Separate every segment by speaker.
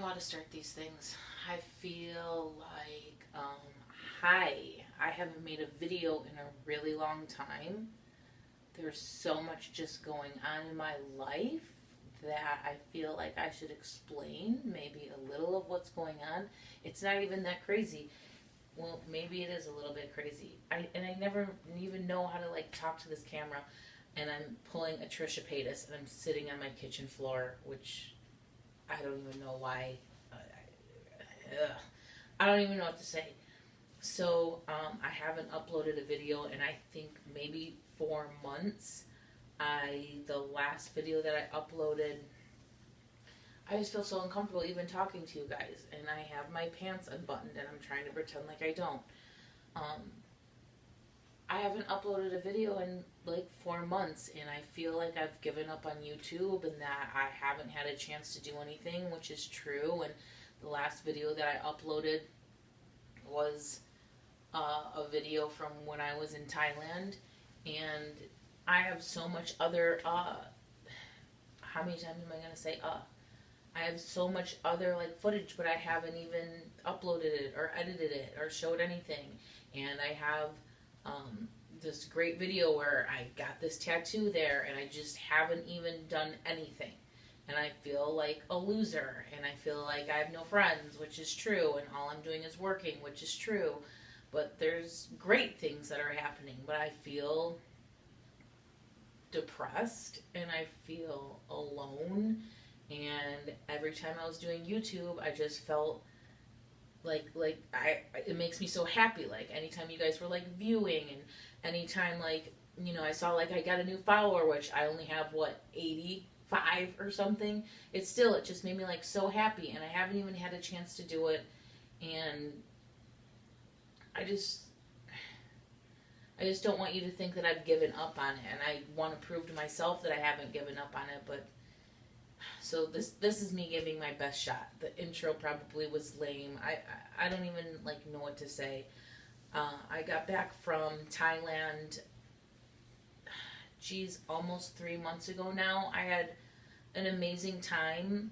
Speaker 1: how to start these things. I feel like, hi, I haven't made a video in a really long time. There's so much just going on in my life that I feel like I should explain maybe a little of what's going on. It's not even that crazy. Well, maybe it is a little bit crazy. I never even know how to like talk to this camera, and I'm pulling a Trisha Paytas, and I'm sitting on my kitchen floor, which I don't even know why. I don't even know what to say. So I haven't uploaded a video in I think maybe 4 months. The last video that I uploaded, I just feel so uncomfortable even talking to you guys, and I have my pants unbuttoned and I'm trying to pretend like I don't. I haven't uploaded a video in like 4 months, and I feel like I've given up on YouTube and that I haven't had a chance to do anything, which is true. And the last video that I uploaded was a video from when I was in Thailand, and I have so much other, how many times am I going to say, I have so much other like footage, but I haven't even uploaded it or edited it or showed anything. And I have this great video where I got this tattoo there, and I just haven't even done anything. And I feel like a loser, and I feel like I have no friends, which is true, and all I'm doing is working, which is true. But there's great things that are happening, but I feel depressed, and I feel alone. And every time I was doing YouTube, I just felt like it makes me so happy. Like anytime you guys were like viewing, and anytime like, you know, I saw like I got a new follower, which I only have 85 or something. It just made me like so happy, and I haven't even had a chance to do it. And I just don't want you to think that I've given up on it, and I want to prove to myself that I haven't given up on it. But so this is me giving my best shot. The intro probably was lame. I don't even like know what to say. I got back from Thailand, almost 3 months ago now. I had an amazing time.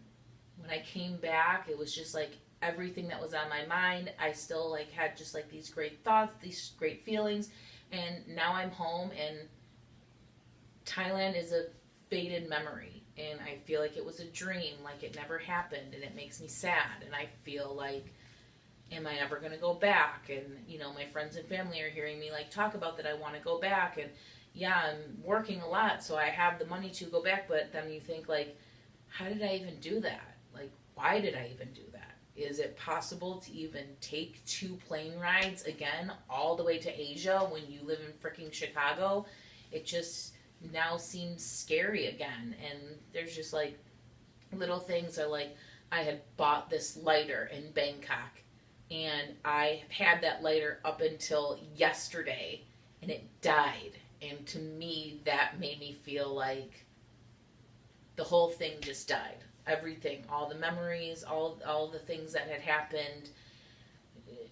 Speaker 1: When I came back, it was just like everything that was on my mind. I still like had just like these great thoughts, these great feelings, and now I'm home, and Thailand is a faded memory, and I feel like it was a dream, like it never happened, and it makes me sad. And I feel like, am I ever going to go back? And you know, my friends and family are hearing me like talk about that I want to go back, and yeah, I'm working a lot, so I have the money to go back. But then you think like, how did I even do that? Like, why did I even do that? Is it possible to even take 2 plane rides again all the way to Asia when you live in freaking Chicago? It just now seems scary again. And there's just like little things are like, I had bought this lighter in Bangkok, and I had that lighter up until yesterday, and it died. And to me, that made me feel like the whole thing just died. Everything, all the memories, all the things that had happened,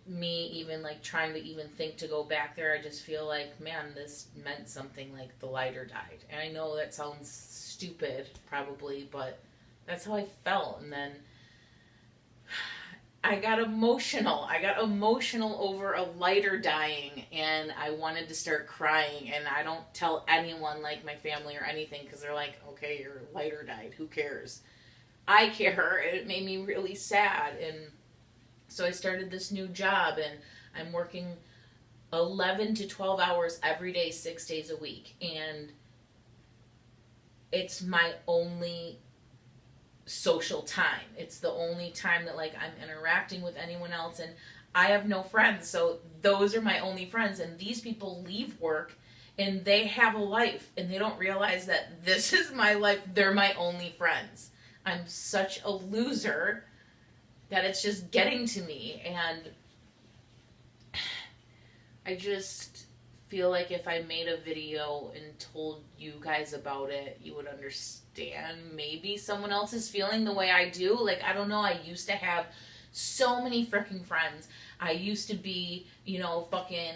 Speaker 1: me even like trying to even think to go back there, I just feel like, man, this meant something. Like the lighter died. And I know that sounds stupid probably, but that's how I felt. And then I got emotional over a lighter dying, and I wanted to start crying. And I don't tell anyone, like my family or anything, because they're like, okay, your lighter died, who cares? I care. It made me really sad. And so I started this new job, and I'm working 11 to 12 hours every day, 6 days a week. And it's my only social time. It's the only time that like I'm interacting with anyone else, and I have no friends. So those are my only friends. And these people leave work and they have a life, and they don't realize that this is my life. They're my only friends. I'm such a loser that it's just getting to me. And I just feel like if I made a video and told you guys about it, you would understand. Maybe someone else is feeling the way I do. Like, I don't know. I used to have so many freaking friends. I used to be, you know, fucking...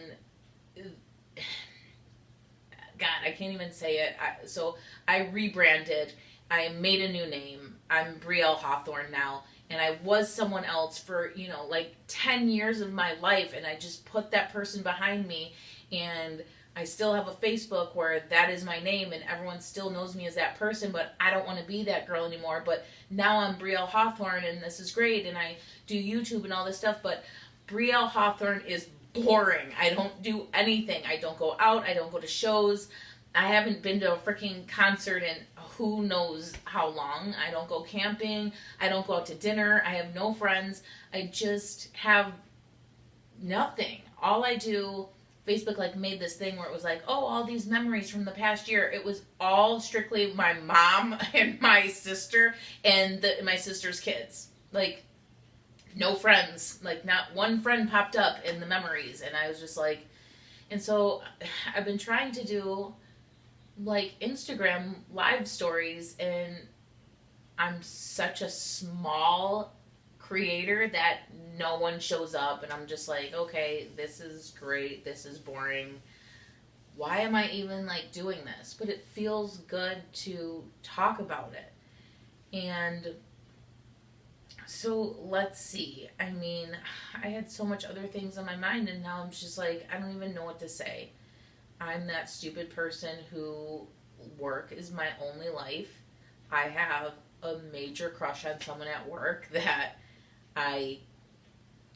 Speaker 1: God, I can't even say it. So I rebranded. I made a new name. I'm Brielle Hawthorne now. and I was someone else for, like 10 years of my life, and I just put that person behind me, and I still have a Facebook where that is my name and everyone still knows me as that person, but I don't want to be that girl anymore. But now I'm Brielle Hawthorne and this is great, and I do YouTube and all this stuff, but Brielle Hawthorne is boring. I don't do anything. I don't go out. I don't go to shows. I haven't been to a freaking concert in who knows how long. I don't go camping. I don't go out to dinner. I have no friends. I just have nothing. All I do, Facebook like made this thing where it was like, oh, all these memories from the past year. It was all strictly my mom and my sister and my sister's kids. Like, no friends. Like, not one friend popped up in the memories. And I was just like, and so I've been trying to do like Instagram live stories, and I'm such a small creator that no one shows up, and I'm just like, okay, this is great, this is boring, why am I even like doing this? But it feels good to talk about it. And so let's see, I mean, I had so much other things on my mind, and now I'm just like, I don't even know what to say. I'm that stupid person who work is my only life. I have a major crush on someone at work that I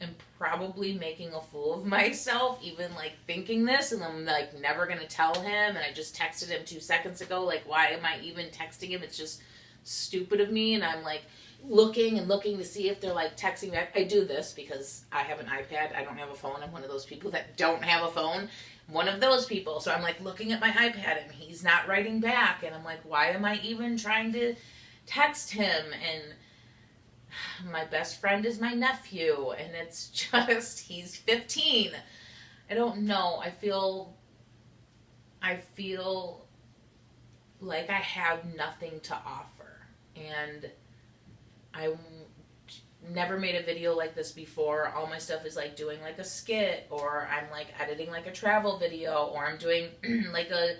Speaker 1: am probably making a fool of myself, even like thinking this, and I'm like never gonna tell him, and I just texted him 2 seconds ago. Like, why am I even texting him? It's just stupid of me. And I'm like looking to see if they're like texting back. I do this because I have an iPad. I don't have a phone. I'm one of those people that don't have a phone. One of those people. So I'm like looking at my iPad and he's not writing back. And I'm like, why am I even trying to text him? And my best friend is my nephew. And it's just, he's 15. I don't know. I feel like I have nothing to offer. And I never made a video like this before. All my stuff is like doing like a skit, or I'm like editing like a travel video, or I'm doing like a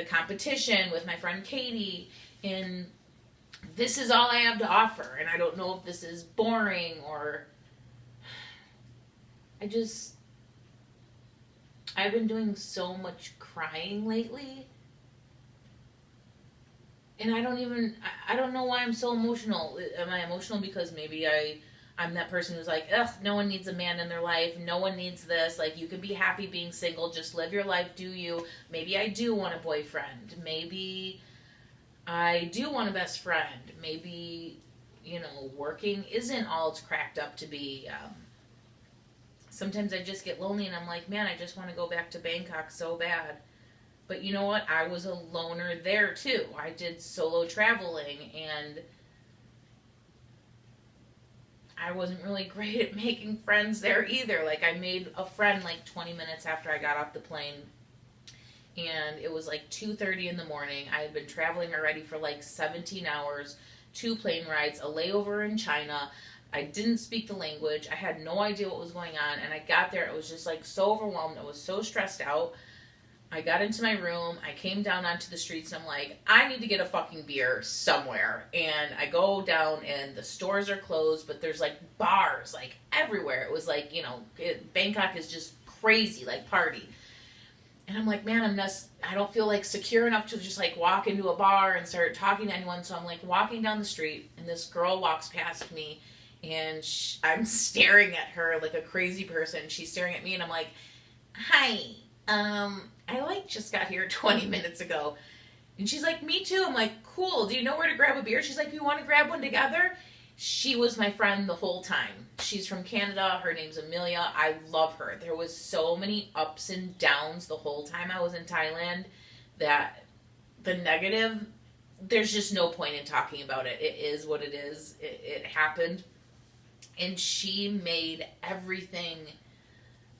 Speaker 1: competition with my friend Katie, and this is all I have to offer. And I don't know if this is boring, or I've been doing so much crying lately. And I don't know why I'm so emotional. Am I emotional because maybe I'm that person who's like, ugh, no one needs a man in their life. No one needs this. Like, you can be happy being single. Just live your life. Do you? Maybe I do want a boyfriend. Maybe I do want a best friend. Maybe, working isn't all it's cracked up to be. Sometimes I just get lonely and I'm like, man, I just want to go back to Bangkok so bad. But you know what? I was a loner there too. I did solo traveling, and I wasn't really great at making friends there either. Like, I made a friend like 20 minutes after I got off the plane, and it was like 2:30 in the morning. I had been traveling already for like 17 hours, 2 plane rides, a layover in China. I didn't speak the language. I had no idea what was going on, and I got there. It was just like so overwhelmed. I was so stressed out. I got into my room, I came down onto the streets, and I'm like, I need to get a fucking beer somewhere. And I go down, and the stores are closed, but there's like bars like everywhere. It was like, Bangkok is just crazy, like party. And I'm like, man, I don't feel like secure enough to just like walk into a bar and start talking to anyone. So I'm like walking down the street, and this girl walks past me, and I'm staring at her like a crazy person. She's staring at me, and I'm like, hi. I just got here 20 minutes ago. And she's like, me too. I'm like, cool. Do you know where to grab a beer? She's like, you want to grab one together? She was my friend the whole time. She's from Canada. Her name's Amelia. I love her. There was so many ups and downs the whole time I was in Thailand that the negative, there's just no point in talking about it. It is what it is. It happened. And she made everything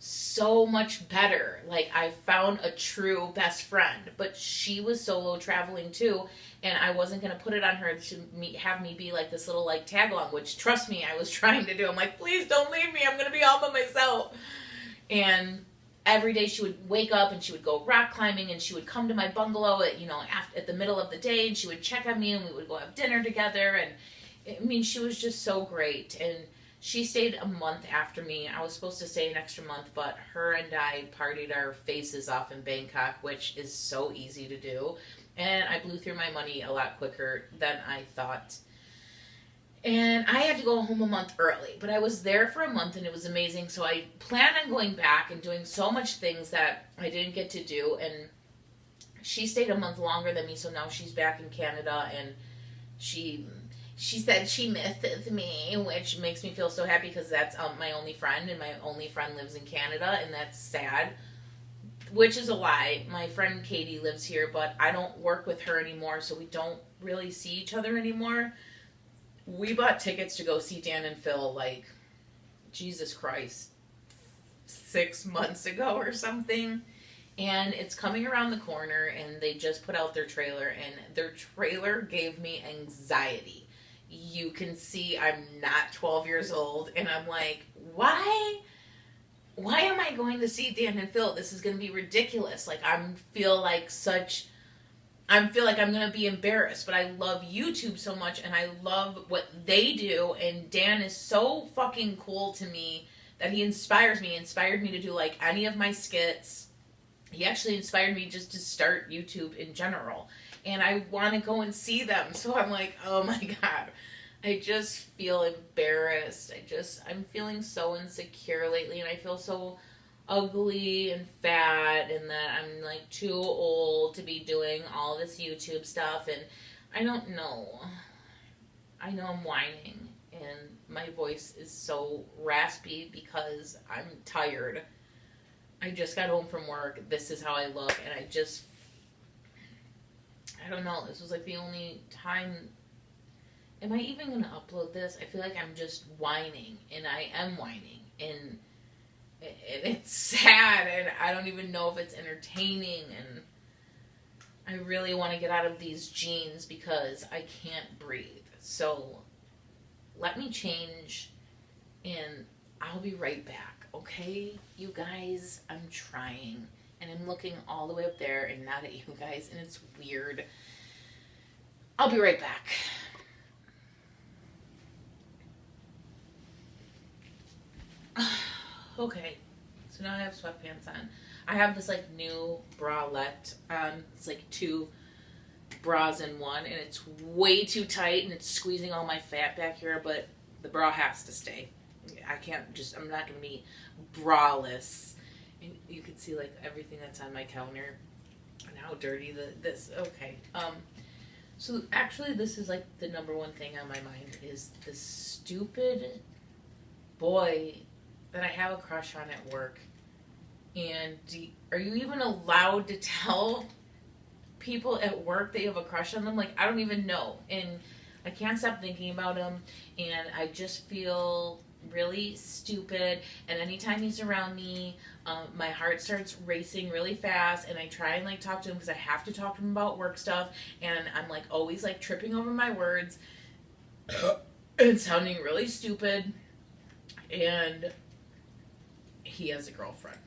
Speaker 1: so much better. Like, I found a true best friend, but she was solo traveling too, and I wasn't going to put it on her to have me be like this little like tag along, which, trust me, I was trying to do. I'm like, please don't leave me, I'm going to be all by myself. And every day she would wake up and she would go rock climbing, and she would come to my bungalow at the middle of the day, and she would check on me, and we would go have dinner together. And I mean, she was just so great. And she stayed a month after me. I was supposed to stay an extra month, but her and I partied our faces off in Bangkok, which is so easy to do. And I blew through my money a lot quicker than I thought. And I had to go home a month early, but I was there for a month and it was amazing. So I plan on going back and doing so much things that I didn't get to do. And she stayed a month longer than me, so now she's back in Canada, and she said she misses me, which makes me feel so happy because that's my only friend, and my only friend lives in Canada, and that's sad. Which is a lie. My friend Katie lives here, but I don't work with her anymore, so we don't really see each other anymore. We bought tickets to go see Dan and Phil, like, Jesus Christ, 6 months ago or something. And it's coming around the corner, and they just put out their trailer, and their trailer gave me anxiety. You can see I'm not 12 years old, and I'm like, why? Why am I going to see Dan and Phil? This is going to be ridiculous. Like, I feel like I'm going to be embarrassed, but I love YouTube so much, and I love what they do, and Dan is so fucking cool to me that he inspired me to do, like, any of my skits. He actually inspired me just to start YouTube in general, and I want to go and see them, so I'm like, oh my God, I just feel embarrassed. I'm feeling so insecure lately, and I feel so ugly and fat, and that I'm like too old to be doing all this YouTube stuff, and I don't know. I know I'm whining, and my voice is so raspy because I'm tired. I just got home from work. This is how I look, and I don't know. This was like the only time. Am I even going to upload this? I feel like I'm just whining, and I am whining, and it's sad, and I don't even know if it's entertaining, and I really want to get out of these jeans because I can't breathe. So let me change, and I'll be right back, okay? You guys, I'm trying, and I'm looking all the way up there and not at you guys, and it's weird. I'll be right back. Okay, so now I have sweatpants on. I have this like new bralette on. It's like 2 bras in one, and it's way too tight, and it's squeezing all my fat back here, but the bra has to stay. I'm not going to be braless. And you can see like everything that's on my counter and how dirty okay. So actually this is like the number one thing on my mind is this stupid boy that I have a crush on at work. And are you even allowed to tell people at work that you have a crush on them? Like, I don't even know. And I can't stop thinking about him. And I just feel really stupid. And anytime he's around me, my heart starts racing really fast. And I try and like talk to him because I have to talk to him about work stuff. And I'm like always like tripping over my words and sounding really stupid. And he has a girlfriend.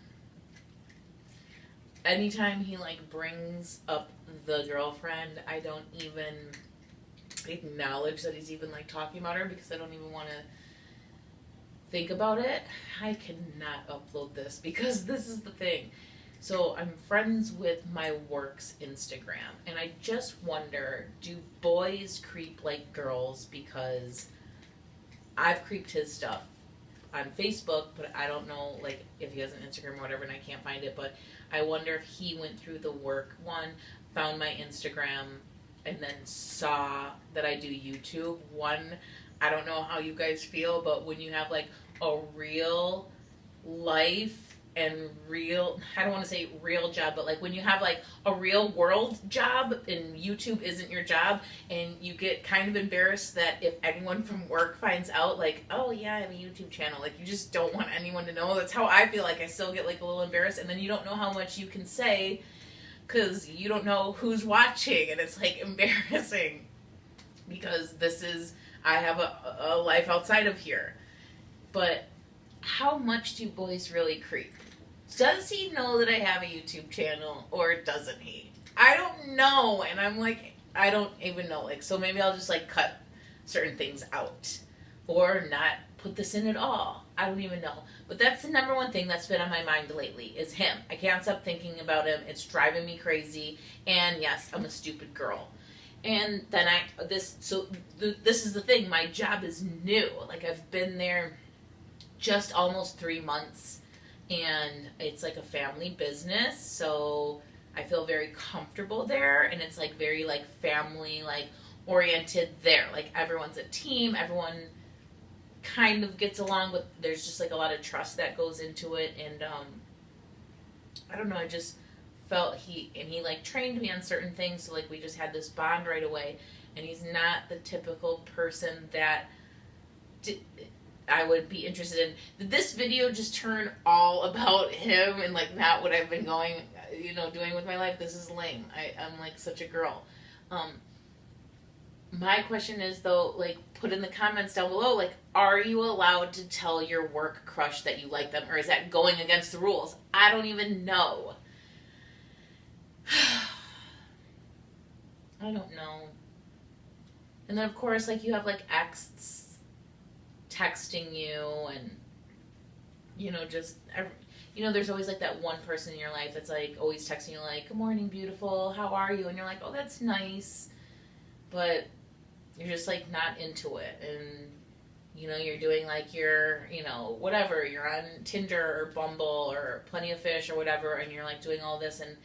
Speaker 1: Anytime he like brings up the girlfriend, I don't even acknowledge that he's even like talking about her because I don't even want to think about it. I cannot upload this because this is the thing. So I'm friends with my work's Instagram, and I just wonder, do boys creep like girls? Because I've creeped his stuff on Facebook, but I don't know like if he has an Instagram or whatever, and I can't find it. But I wonder if he went through the work one, found my Instagram, and then saw that I do YouTube. One, I don't know how you guys feel, but when you have like a real life and real, I don't want to say real job, but like when you have like a real world job and YouTube isn't your job, and you get kind of embarrassed that if anyone from work finds out, like, oh yeah, I have a YouTube channel, like you just don't want anyone to know. That's how I feel. Like I still get like a little embarrassed, and then you don't know how much you can say because you don't know who's watching, and it's like embarrassing because I have a life outside of here. But how much do boys really creep? Does he know that I have a YouTube channel, or doesn't he? I don't know, and I'm like, I don't even know. Like, so maybe I'll just like cut certain things out or not put this in at all. I don't even know. But that's the number one thing that's been on my mind lately is him. I can't stop thinking about him. It's driving me crazy. And yes, I'm a stupid girl. And then this is the thing. My job is new. Like, I've been there just almost 3 months, and it's like a family business. So I feel very comfortable there, and it's like very like family like oriented there. Like, everyone's a team. Everyone kind of gets along, but there's just like a lot of trust that goes into it. And I don't know. I just felt he like trained me on certain things, so like we just had this bond right away. And he's not the typical person that I would be interested in. Did this video just turn all about him and like not what I've been going, doing with my life? This is lame. I'm like such a girl. My question is though, like, put in the comments down below, like, are you allowed to tell your work crush that you like them, or is that going against the rules? I don't even know. I don't know. And then of course, like, you have like exes texting you, and there's always like that one person in your life that's like always texting you like, good morning beautiful, how are you? And you're like, oh, that's nice, but you're just like not into it. And you're doing like your whatever, you're on Tinder or Bumble or Plenty of Fish or whatever, and you're like doing all this, and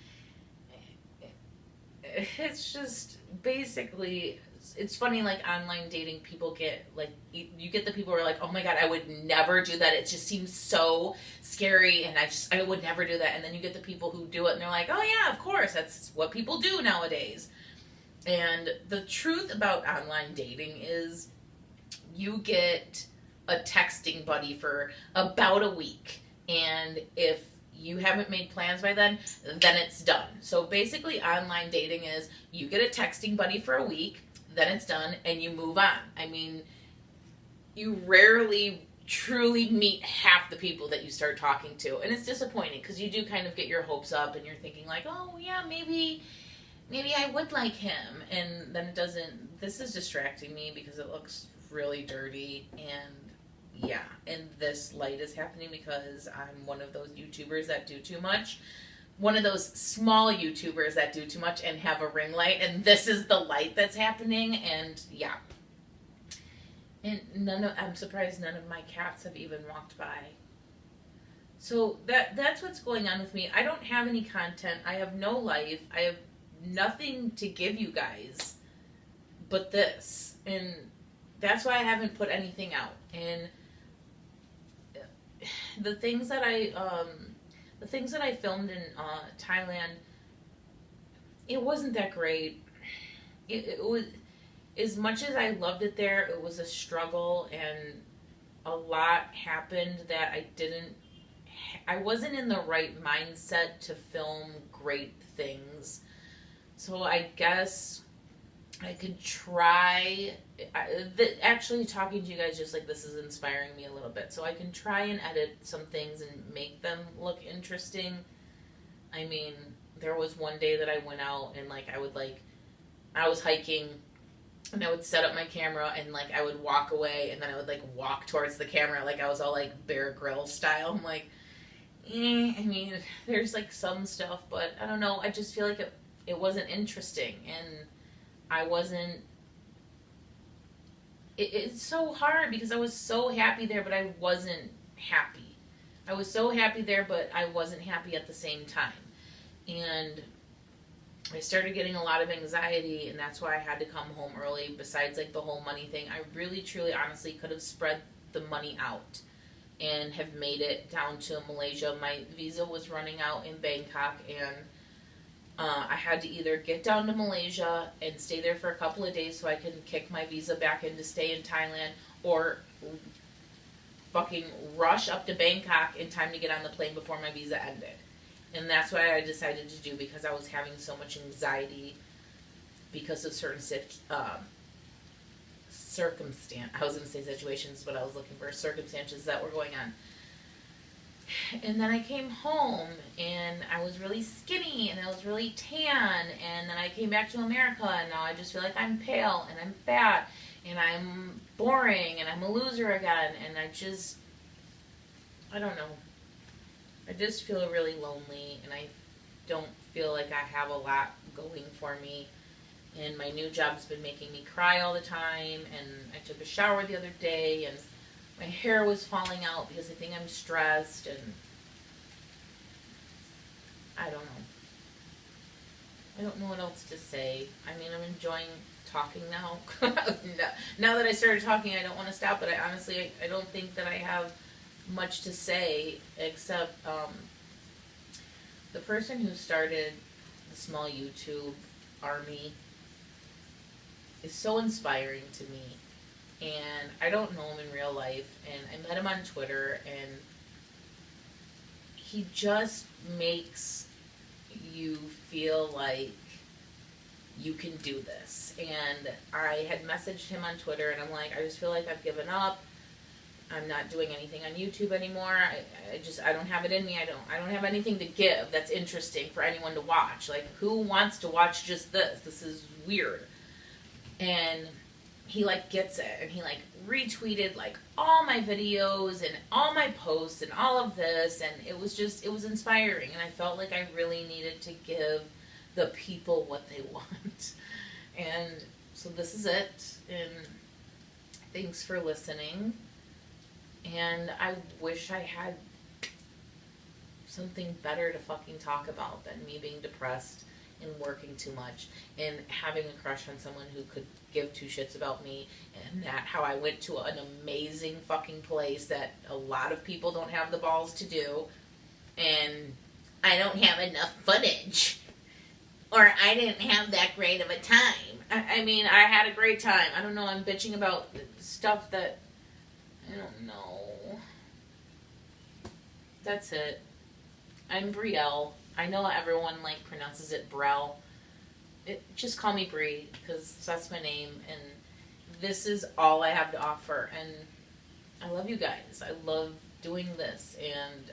Speaker 1: it's just basically, it's funny, like, online dating, people get like, you get the people who are like, oh my god, I would never do that, it just seems so scary, and I would never do that. And then you get the people who do it, and they're like, oh yeah, of course, that's what people do nowadays. And the truth about online dating is you get a texting buddy for about a week, and if you haven't made plans by then it's done. So basically, online dating is you get a texting buddy for a week, then it's done, and you move on. I mean, you rarely truly meet half the people that you start talking to, and it's disappointing because you do kind of get your hopes up, and you're thinking like, oh yeah, maybe I would like him, and then it doesn't. This is distracting me because it looks really dirty, and yeah, and this light is happening because I'm one of those YouTubers that do too much. One of those small YouTubers that do too much and have a ring light, and this is the light that's happening, and yeah. And I'm surprised none of my cats have even walked by. So that's what's going on with me. I don't have any content. I have no life. I have nothing to give you guys but this. And that's why I haven't put anything out. And the things that I filmed in Thailand, it wasn't that great. It was, as much as I loved it there, it was a struggle, and a lot happened that I wasn't in the right mindset to film great things. So I guess I could try, actually talking to you guys just like this is inspiring me a little bit. So I can try and edit some things and make them look interesting. I mean, there was one day that I went out and like I was hiking, and I would set up my camera, and like I would walk away, and then I would like walk towards the camera like I was all like Bear Grylls style. I'm like, I mean, there's like some stuff, but I don't know. I just feel like it wasn't interesting, and I wasn't. It's so hard because I was so happy there, but I wasn't happy. I was so happy there, but I wasn't happy at the same time. And I started getting a lot of anxiety, and that's why I had to come home early. Besides like the whole money thing, I really, truly, honestly could have spread the money out and have made it down to Malaysia. My visa was running out in Bangkok, and I had to either get down to Malaysia and stay there for a couple of days so I can kick my visa back in to stay in Thailand, or fucking rush up to Bangkok in time to get on the plane before my visa ended. And that's what I decided to do, because I was having so much anxiety because of certain circumstance. I was going to say situations, but I was looking for circumstances that were going on. And then I came home, and I was really skinny, and I was really tan, and then I came back to America, and now I just feel like I'm pale, and I'm fat, and I'm boring and I'm a loser again, and I don't know. I just feel really lonely, and I don't feel like I have a lot going for me. And my new job's been making me cry all the time, and I took a shower the other day, and my hair was falling out because I think I'm stressed, and I don't know. I don't know what else to say. I mean, I'm enjoying talking now. Now that I started talking, I don't want to stop, but I honestly, I don't think that I have much to say except the person who started the small YouTube army is so inspiring to me. And I don't know him in real life, and I met him on Twitter, and he just makes you feel like you can do this. And I had messaged him on Twitter, and I'm like, I just feel like I've given up. I'm not doing anything on YouTube anymore. I don't have it in me. I don't have anything to give that's interesting for anyone to watch. Like, who wants to watch just this? This is weird. And he like gets it, and he like retweeted like all my videos and all my posts and all of this, and it was inspiring, and I felt like I really needed to give the people what they want. And so this is it, and thanks for listening. And I wish I had something better to fucking talk about than me being depressed and working too much and having a crush on someone who could give two shits about me, and that how I went to an amazing fucking place that a lot of people don't have the balls to do, and I don't have enough footage, or I didn't have that great of a time. I mean, I had a great time. I don't know, I'm bitching about stuff that I don't know. That's it. I'm Brielle. I know everyone like pronounces it Brell. Just call me Brie, because that's my name, and this is all I have to offer. And I love you guys. I love doing this, and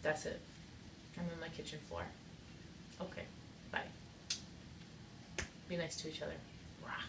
Speaker 1: that's it. I'm on my kitchen floor. Okay, bye. Be nice to each other. Rah.